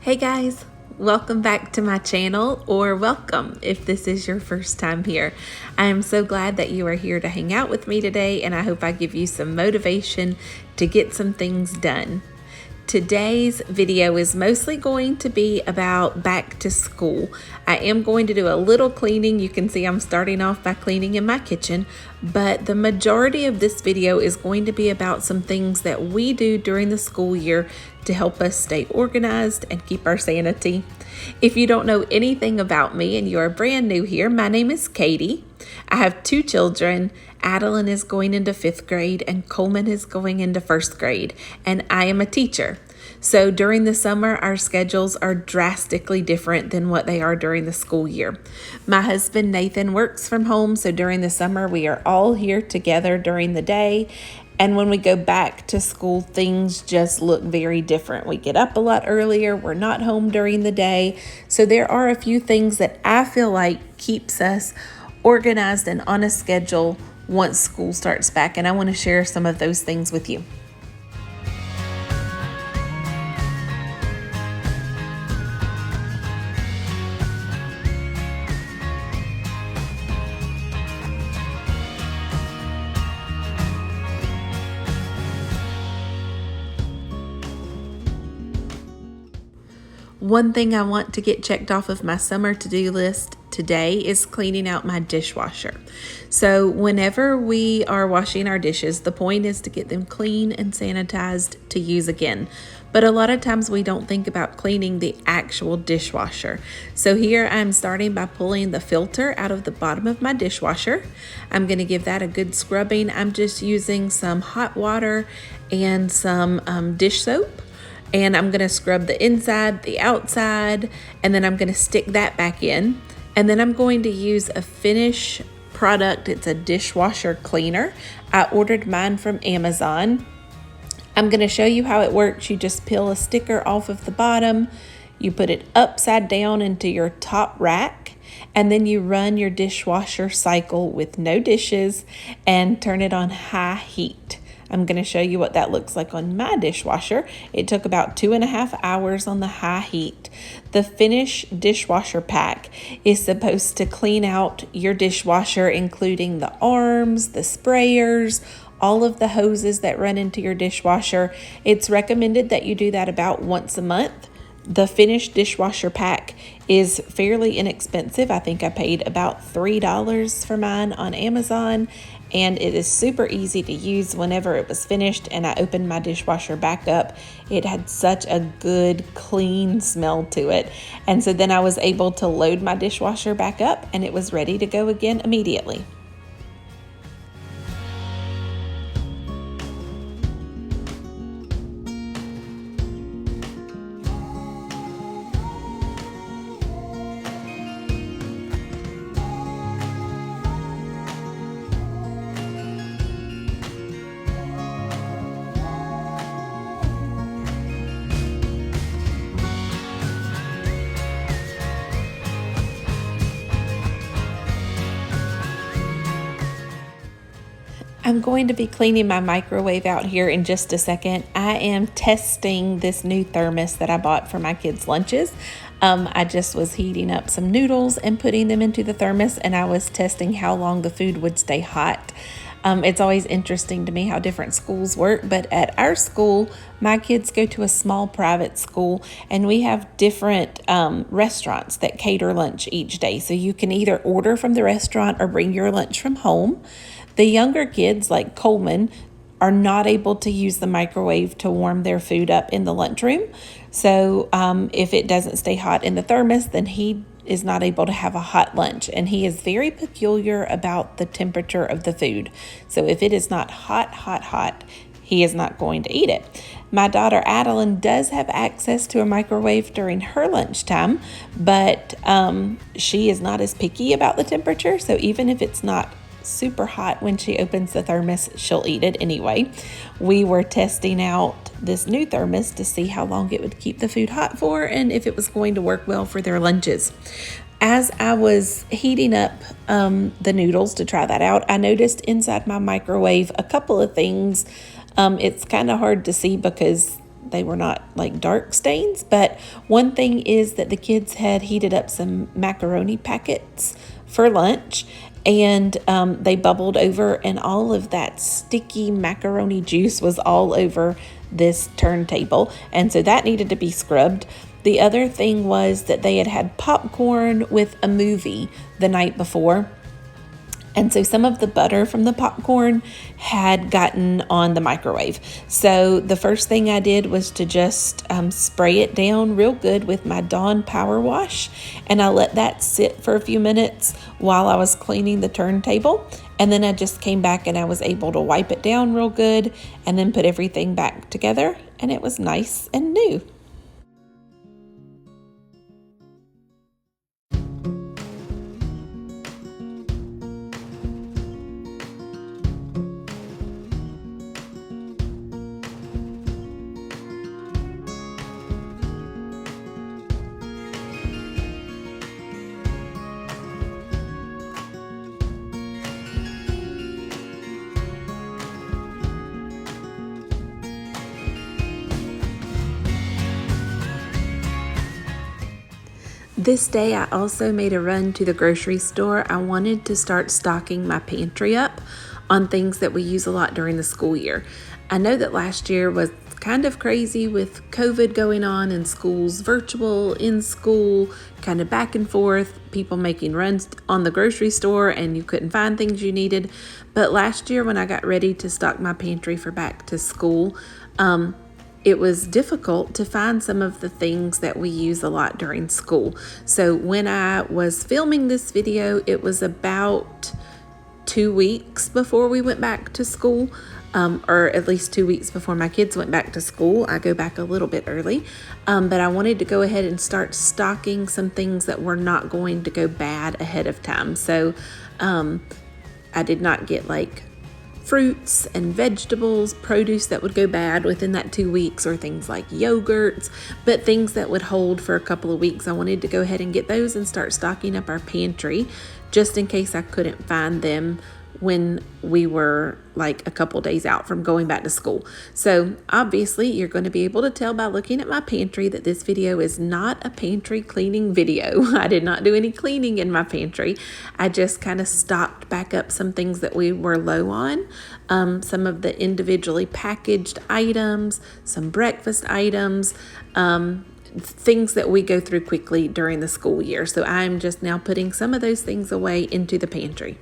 Hey guys, welcome back to my channel, or welcome if this is your first time here. I am so glad that you are here to hang out with me today, and I hope I give you some motivation to get some things done. Today's video is mostly going to be about back to school. I am going to do a little cleaning. You can see I'm starting off by cleaning in my kitchen, but the majority of this video is going to be about some things that we do during the school year to help us stay organized and keep our sanity. If you don't know anything about me and you're brand new here, my name is Katie. I have two children. Adeline is going into 5th grade and Coleman is going into 1st grade, and I am a teacher. So during the summer, our schedules are drastically different than what they are during the school year. My husband Nathan works from home, so during the summer we are all here together during the day. And when we go back to school, things just look very different. We get up a lot earlier. We're not home during the day. So there are a few things that I feel like keeps us organized and on a schedule once school starts back. And I want to share some of those things with you. One thing I want to get checked off of my summer to-do list today is cleaning out my dishwasher. So whenever we are washing our dishes, the point is to get them clean and sanitized to use again. But a lot of times we don't think about cleaning the actual dishwasher. So here I'm starting by pulling the filter out of the bottom of my dishwasher. I'm going to give that a good scrubbing. I'm just using some hot water and some dish soap. And I'm going to scrub the inside, the outside, and then I'm going to stick that back in. And then I'm going to use a Finish product. It's a dishwasher cleaner. I ordered mine from Amazon. I'm going to show you how it works. You just peel a sticker off of the bottom. You put it upside down into your top rack, and then you run your dishwasher cycle with no dishes and turn it on high heat. I'm going to show you what that looks like on my dishwasher. It took about 2.5 hours on the high heat. The Finish dishwasher pack is supposed to clean out your dishwasher, including the arms, the sprayers, all of the hoses that run into your dishwasher. It's recommended that you do that about once a month. The Finish dishwasher pack is fairly inexpensive. I think I paid about $3 for mine on Amazon, and it is super easy to use. Whenever it was finished and I opened my dishwasher back up, it had such a good, clean smell to it. And so then I was able to load my dishwasher back up, and it was ready to go again immediately. I'm going to be cleaning my microwave out here in just a second. I am testing this new thermos that I bought for my kids' lunches. I just was heating up some noodles and putting them into the thermos, and I was testing how long the food would stay hot. It's always interesting to me how different schools work, but at our school, my kids go to a small private school, and we have different restaurants that cater lunch each day. So you can either order from the restaurant or bring your lunch from home. The younger kids, like Coleman, are not able to use the microwave to warm their food up in the lunchroom. So if it doesn't stay hot in the thermos, then he is not able to have a hot lunch. And he is very peculiar about the temperature of the food. So if it is not hot, he is not going to eat it. My daughter Adeline does have access to a microwave during her lunchtime, but she is not as picky about the temperature. So even if it's not super hot when she opens the thermos, she'll eat it anyway. We were testing out this new thermos to see how long it would keep the food hot for and if it was going to work well for their lunches. As I was heating up the noodles to try that out, I noticed inside my microwave a couple of things. It's kind of hard to see because they were not like dark stains. But one thing is that the kids had heated up some macaroni packets for lunch, and they bubbled over, and all of that sticky macaroni juice was all over this turntable, and so that needed to be scrubbed. The other thing was that they had had popcorn with a movie the night before, and so some of the butter from the popcorn had gotten on the microwave. So the first thing I did was to just spray it down real good with my Dawn Power Wash. And I let that sit for a few minutes while I was cleaning the turntable. And then I just came back and I was able to wipe it down real good and then put everything back together. And it was nice and new. This day I also made a run to the grocery store. I wanted to start stocking my pantry up on things that we use a lot during the school year. I know that last year was kind of crazy with COVID going on and schools virtual, in school, kind of back and forth, people making runs on the grocery store and you couldn't find things you needed. But last year when I got ready to stock my pantry for back to school, it was difficult to find some of the things that we use a lot during school. So when I was filming this video, it was about 2 weeks before we went back to school, or at least 2 weeks before my kids went back to school. I go back a little bit early, but I wanted to go ahead and start stocking some things that were not going to go bad ahead of time. So I did not get like fruits and vegetables, produce that would go bad within that 2 weeks, or things like yogurts, but things that would hold for a couple of weeks. I wanted to go ahead and get those and start stocking up our pantry just in case I couldn't find them when we were like a couple days out from going back to school. So obviously you're going to be able to tell by looking at my pantry that this video is not a pantry cleaning video. I did not do any cleaning in my pantry. I just kind of stocked back up some things that we were low on, some of the individually packaged items, some breakfast items, things that we go through quickly during the school year. So I'm just now putting some of those things away into the pantry.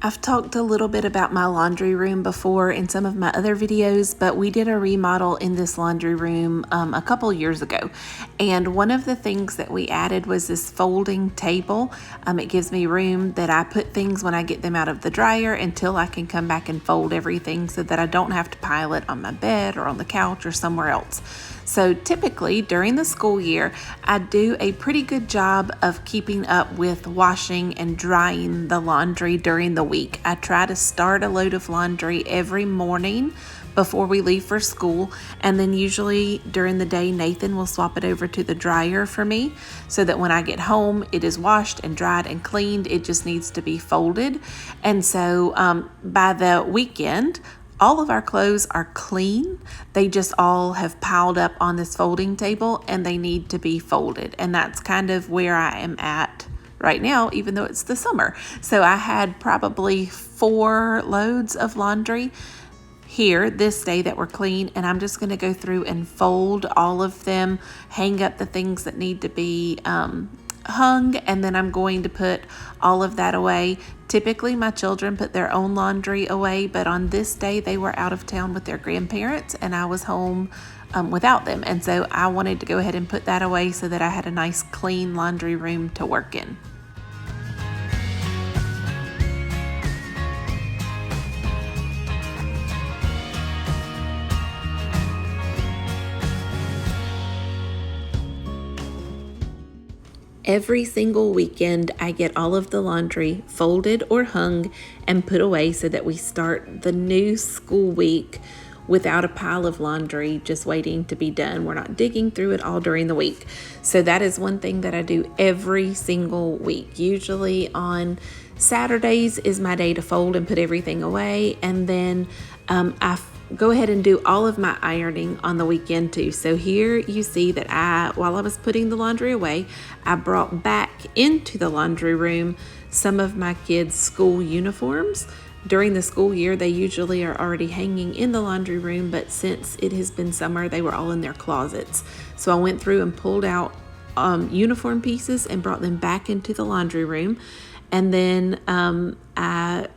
I've talked a little bit about my laundry room before in some of my other videos, but we did a remodel in this laundry room a couple years ago. And one of the things that we added was this folding table. It gives me room that I put things when I get them out of the dryer until I can come back and fold everything so that I don't have to pile it on my bed or on the couch or somewhere else. So typically during the school year, I do a pretty good job of keeping up with washing and drying the laundry during the week. I try to start a load of laundry every morning before we leave for school, and then usually during the day Nathan will swap it over to the dryer for me so that when I get home it is washed and dried and cleaned. It just needs to be folded. And so by the weekend all of our clothes are clean. They just all have piled up on this folding table and they need to be folded. And that's kind of where I am at right now, even though it's the summer. So I had probably 4 loads of laundry here this day that were clean, and I'm just going to go through and fold all of them, hang up the things that need to be hung, and then I'm going to put all of that away. Typically my children put their own laundry away, but on this day they were out of town with their grandparents and I was home without them, and so I wanted to go ahead and put that away so that I had a nice clean laundry room to work in. Every single weekend, I get all of the laundry folded or hung and put away so that we start the new school week without a pile of laundry just waiting to be done. We're not digging through it all during the week. So that is one thing that I do every single week. Usually on Saturdays is my day to fold and put everything away, and then I go ahead and do all of my ironing on the weekend too. So here you see that while I was putting the laundry away, I brought back into the laundry room some of my kids' school uniforms. During the school year, they usually are already hanging in the laundry room, but since it has been summer, they were all in their closets. So I went through and pulled out uniform pieces and brought them back into the laundry room. And then I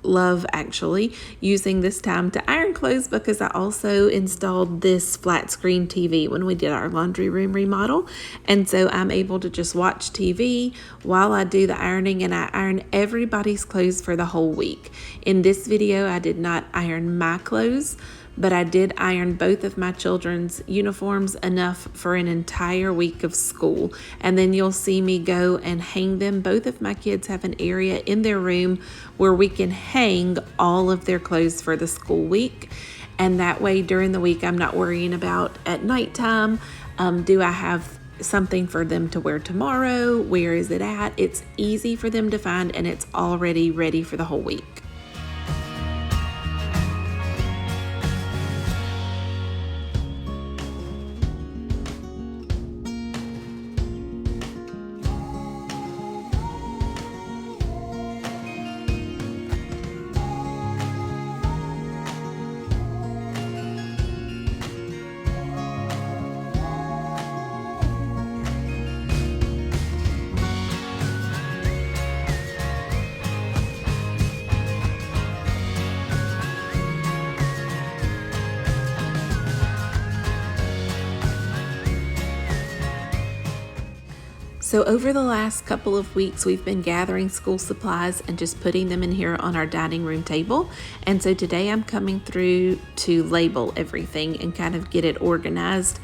love actually using this time to iron clothes because I also installed this flat screen TV when we did our laundry room remodel, and so I'm able to just watch TV while I do the ironing, and I iron everybody's clothes for the whole week. In this video I did not iron my clothes, but I did iron both of my children's uniforms enough for an entire week of school. And then you'll see me go and hang them. Both of my kids have an area in their room where we can hang all of their clothes for the school week. And that way during the week, I'm not worrying about at nighttime, do I have something for them to wear tomorrow? Where is it at? It's easy for them to find, and it's already ready for the whole week. So over the last couple of weeks, we've been gathering school supplies and just putting them in here on our dining room table. And so today I'm coming through to label everything and kind of get it organized.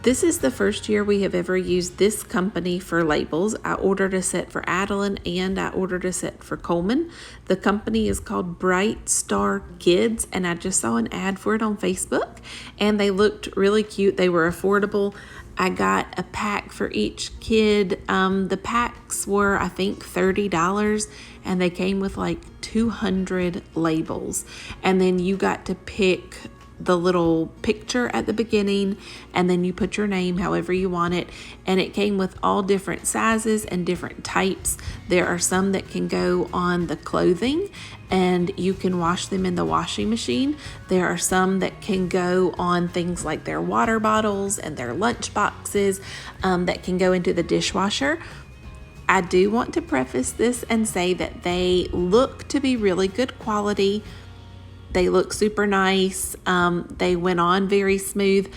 This is the first year we have ever used this company for labels. I ordered a set for Adeline and I ordered a set for Coleman. The company is called Bright Star Kids, and I just saw an ad for it on Facebook, and they looked really cute. They were affordable. I got a pack for each kid. The packs were, I think, $30, and they came with like 200 labels. And then you got to pick the little picture at the beginning, and then you put your name however you want it, and it came with all different sizes and different types. There are some that can go on the clothing and you can wash them in the washing machine. There are some that can go on things like their water bottles and their lunch boxes that can go into the dishwasher. I do want to preface this and say that they look to be really good quality. They look super nice. They went on very smooth,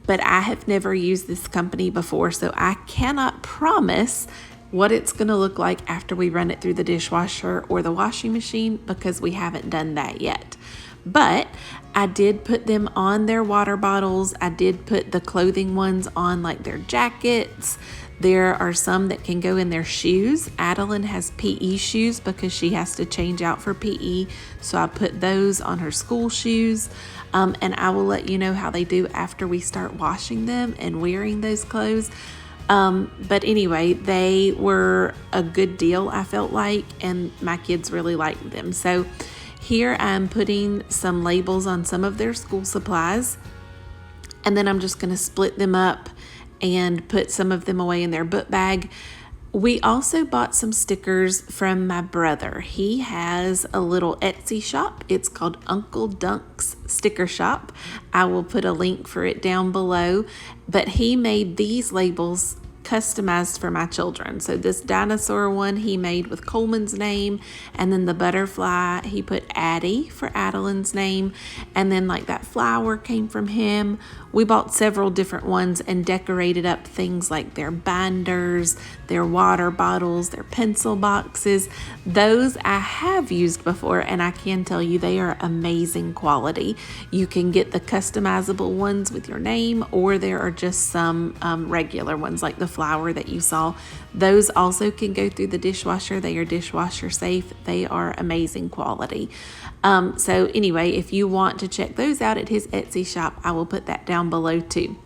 but I have never used this company before, so I cannot promise what it's going to look like after we run it through the dishwasher or the washing machine because we haven't done that yet. But I did put them on their water bottles. I did put the clothing ones on like their jackets. There are some that can go in their shoes. Adeline has PE shoes because she has to change out for PE. So I put those on her school shoes. And I will let you know how they do after we start washing them and wearing those clothes. But anyway, they were a good deal, I felt like, and my kids really liked them. So here I'm putting some labels on some of their school supplies, and then I'm just going to split them up and put some of them away in their book bag. We also bought some stickers from my brother. He has a little Etsy shop. It's called Uncle Dunk's Sticker Shop. I will put a link for it down below. But he made these labels customized for my children. So this dinosaur one he made with Coleman's name, and then the butterfly he put Addie for Adeline's name, and then like that flower came from him We bought several different ones and decorated up things like their binders, their water bottles, their pencil boxes. Those I have used before, and I can tell you they are amazing quality. You can get the customizable ones with your name, or there are just some regular ones like the flower that you saw. Those also can go through the dishwasher. They are dishwasher safe. They are amazing quality. So anyway, if you want to check those out at his Etsy shop, I will put that down below too.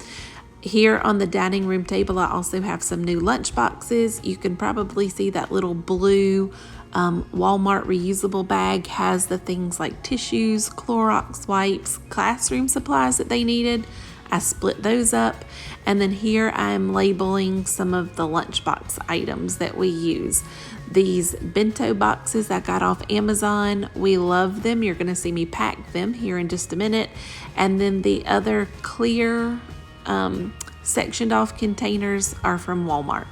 Here on the dining room table, I also have some new lunch boxes. You can probably see that little blue Walmart reusable bag has the things like tissues, Clorox wipes, classroom supplies that they needed. I split those up, and then here I'm labeling some of the lunchbox items that we use. These bento boxes I got off Amazon. We love them. You're going to see me pack them here in just a minute. And then the other clear sectioned off containers are from Walmart.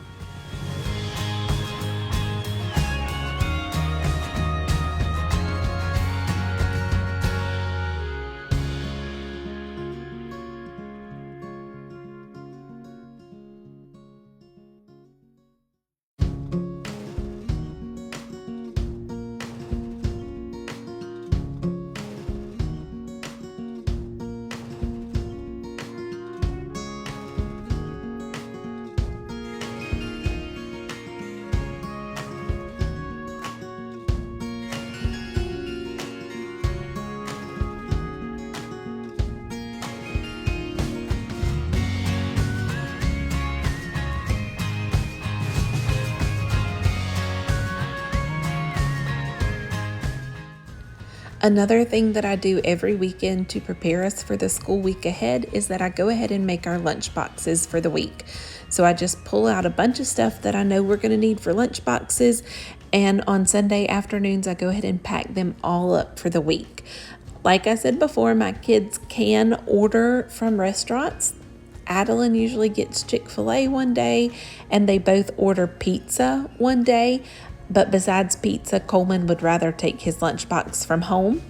Another thing that I do every weekend to prepare us for the school week ahead is that I go ahead and make our lunch boxes for the week. So I just pull out a bunch of stuff that I know we're going to need for lunch boxes, and on Sunday afternoons I go ahead and pack them all up for the week. Like I said before, my kids can order from restaurants. Adeline usually gets Chick-fil-A one day, and they both order pizza one day. But besides pizza, Coleman would rather take his lunchbox from home.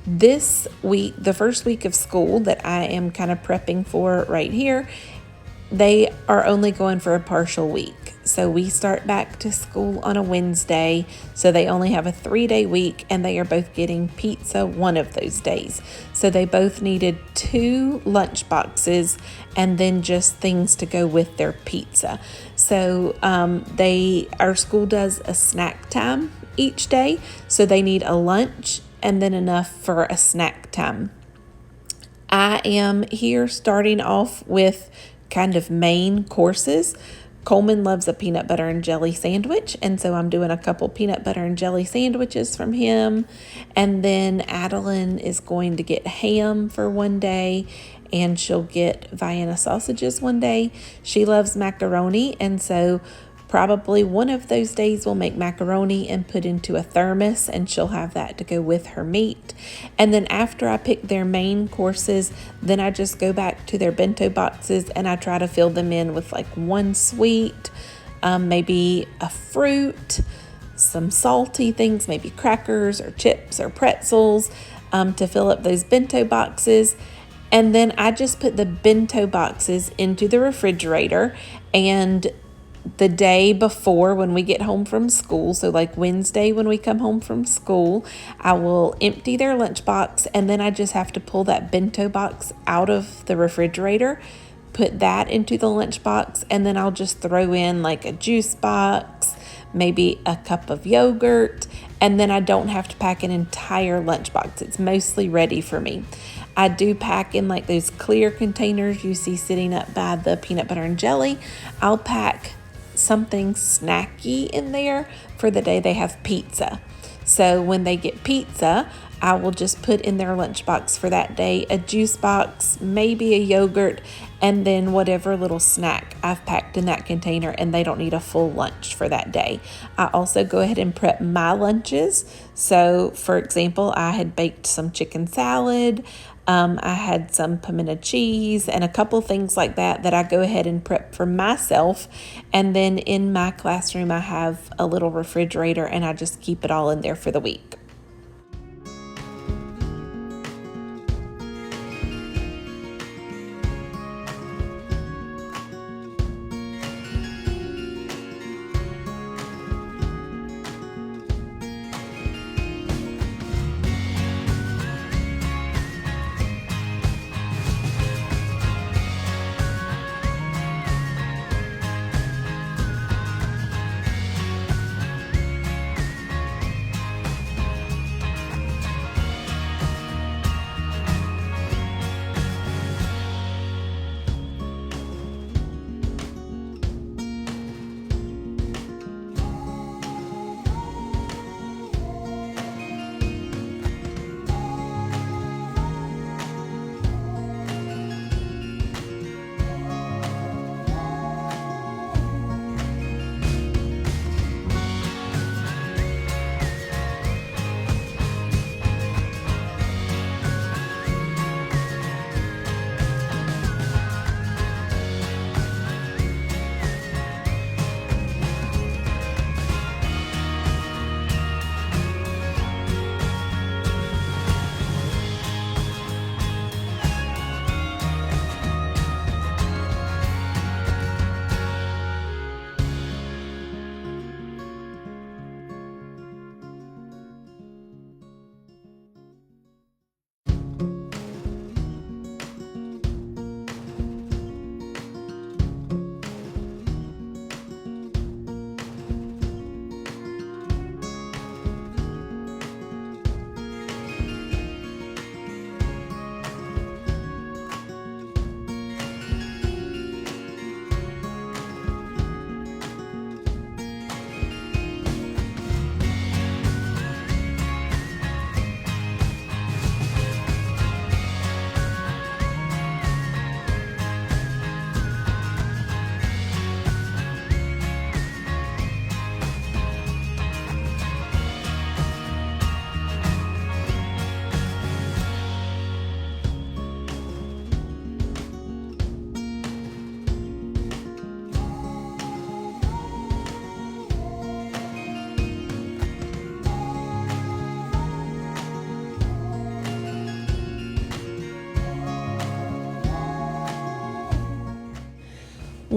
This week, the first week of school that I am kind of prepping for right here, they are only going for a partial week. So we start back to school on a Wednesday. So they only have a 3-day week, and they are both getting pizza one of those days. So they both needed 2 lunch boxes and then just things to go with their pizza. So our school does a snack time each day. So they need a lunch and then enough for a snack time. I am here starting off with kind of main courses. Coleman loves a peanut butter and jelly sandwich, and so I'm doing a couple peanut butter and jelly sandwiches from him. And then Adeline is going to get ham for one day, and she'll get Vienna sausages one day. She loves macaroni, and so probably one of those days we'll make macaroni and put into a thermos, and she'll have that to go with her meat. And then after I pick their main courses, then I just go back to their bento boxes and I try to fill them in with like one sweet, maybe a fruit, some salty things, maybe crackers or chips or pretzels, to fill up those bento boxes. And then I just put the bento boxes into the refrigerator, and the day before when we get home from school, so like Wednesday when we come home from school, I will empty their lunchbox, and then I just have to pull that bento box out of the refrigerator, put that into the lunchbox, and then I'll just throw in like a juice box, maybe a cup of yogurt, and then I don't have to pack an entire lunchbox. It's mostly ready for me. I do pack in like those clear containers you see sitting up by the peanut butter and jelly. I'll pack something snacky in there for the day they have pizza. So when they get pizza, I will just put in their lunchbox for that day a juice box, maybe a yogurt, and then whatever little snack I've packed in that container, and they don't need a full lunch for that day. I also go ahead and prep my lunches. So for example, I had baked some chicken salad. I had some pimento cheese and a couple things like that I go ahead and prep for myself. And then in my classroom, I have a little refrigerator, and I just keep it all in there for the week.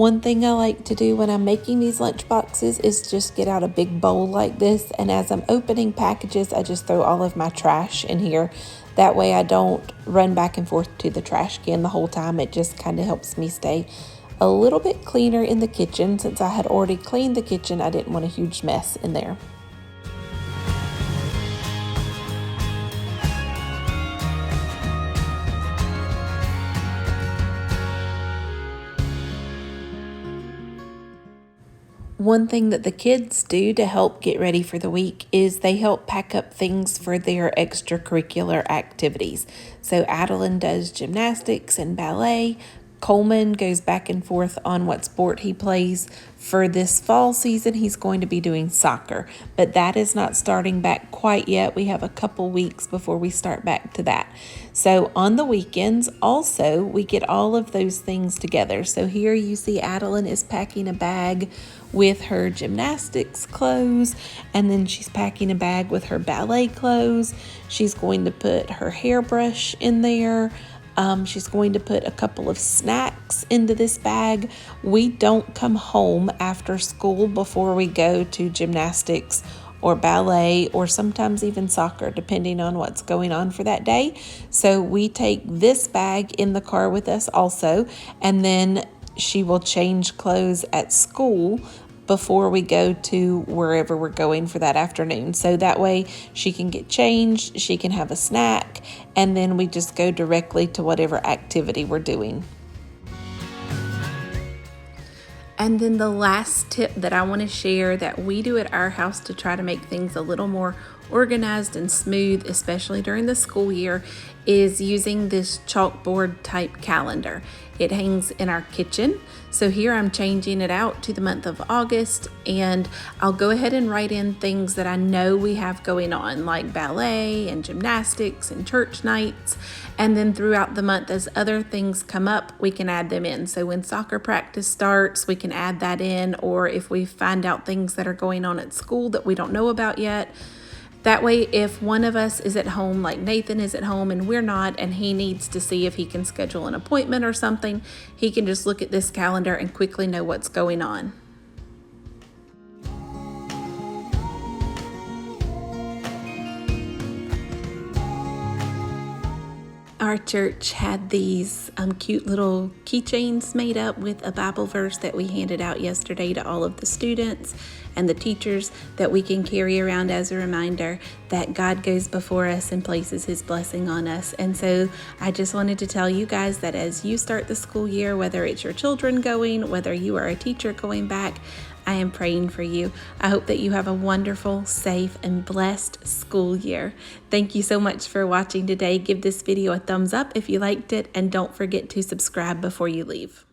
One thing I like to do when I'm making these lunch boxes is just get out a big bowl like this, and as I'm opening packages, I just throw all of my trash in here. That way I don't run back and forth to the trash can the whole time. It just kind of helps me stay a little bit cleaner in the kitchen. Since I had already cleaned the kitchen, I didn't want a huge mess in there. One thing that the kids do to help get ready for the week is they help pack up things for their extracurricular activities. So Adeline does gymnastics and ballet. Coleman goes back and forth on what sport he plays. For this fall season, he's going to be doing soccer, but that is not starting back quite yet. We have a couple weeks before we start back to that. So on the weekends, also, we get all of those things together. So here you see Adeline is packing a bag with her gymnastics clothes, and then she's packing a bag with her ballet clothes. She's going to put her hairbrush in there. She's going to put a couple of snacks into this bag. We don't come home after school before we go to gymnastics or ballet or sometimes even soccer, depending on what's going on for that day. So we take this bag in the car with us also, and then she will change clothes at school before we go to wherever we're going for that afternoon. So that way she can get changed, she can have a snack, and then we just go directly to whatever activity we're doing. And then the last tip that I want to share that we do at our house to try to make things a little more organized and smooth, especially during the school year, is using this chalkboard type calendar. It hangs in our kitchen. So here I'm changing it out to the month of August, and I'll go ahead and write in things that I know we have going on, like ballet and gymnastics and church nights. And then throughout the month, as other things come up, we can add them in. So when soccer practice starts, we can add that in, or if we find out things that are going on at school that we don't know about yet. That way, if one of us is at home, like Nathan is at home and we're not, and he needs to see if he can schedule an appointment or something, he can just look at this calendar and quickly know what's going on. Our church had these cute little keychains made up with a Bible verse that we handed out yesterday to all of the students and the teachers that we can carry around as a reminder that God goes before us and places His blessing on us. And so I just wanted to tell you guys that as you start the school year, whether it's your children going, whether you are a teacher going back, I am praying for you. I hope that you have a wonderful, safe, and blessed school year. Thank you so much for watching today. Give this video a thumbs up if you liked it, and don't forget to subscribe before you leave.